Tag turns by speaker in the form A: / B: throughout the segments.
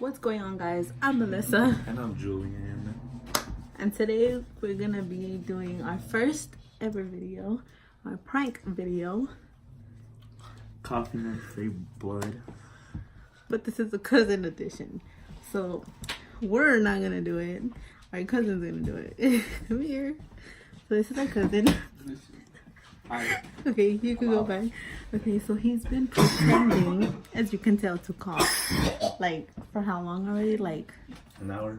A: What's going on, guys? I'm Melissa.
B: And I'm Julian.
A: And today we're gonna be doing our first ever video, our prank video.
B: Coffee and fake blood.
A: But this is a cousin edition. So we're not gonna do it. Our cousin's gonna do it. Come here. So this is our cousin. Okay, you can go back. Okay, so he's been pretending, as you can tell, to cough. Like, for how long already? Like
B: an hour?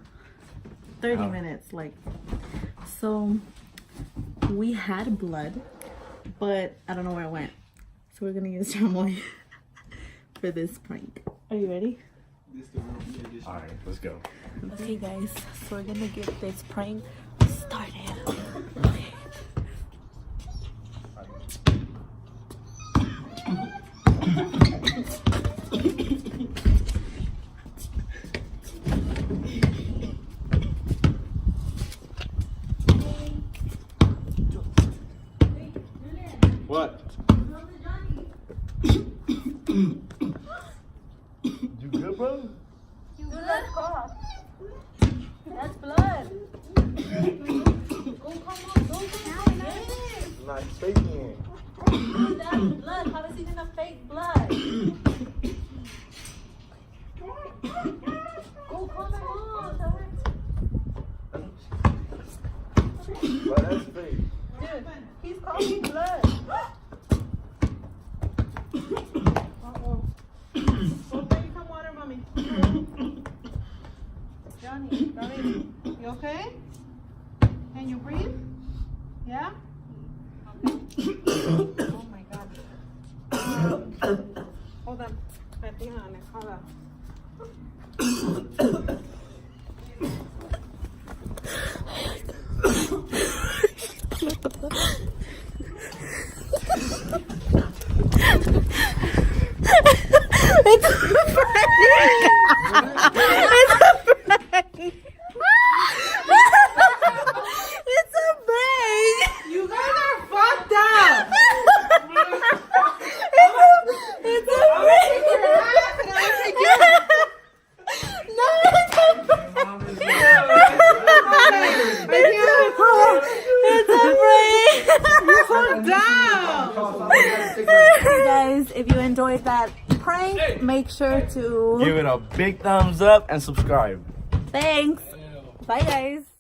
A: 30 minutes. Like, so we had blood, but I don't know where it went. So we're gonna use Chamoy for this prank. Are you ready?
B: Alright, let's go.
A: Okay, guys, so we're gonna get this prank started.
B: What? You good, bro?
A: You blood cough. That's blood.
B: Not faking it.
A: That's blood. How is he gonna fake blood? Go come on.
B: But that's fake.
A: Dude, he's coughing blood. Go bring some water, mommy. Johnny, you okay? Can you breathe? Yeah? Okay. Oh my God. Hold on. Hold on. It's a prank! It's a prank! It's a prank! You guys are fucked up! It's a prank! No, it's a prank! It's a prank! You're so dumb! Hey guys, if you enjoyed that prank, make sure to
B: Give it a big thumbs up and subscribe.
A: Thanks. Bye guys.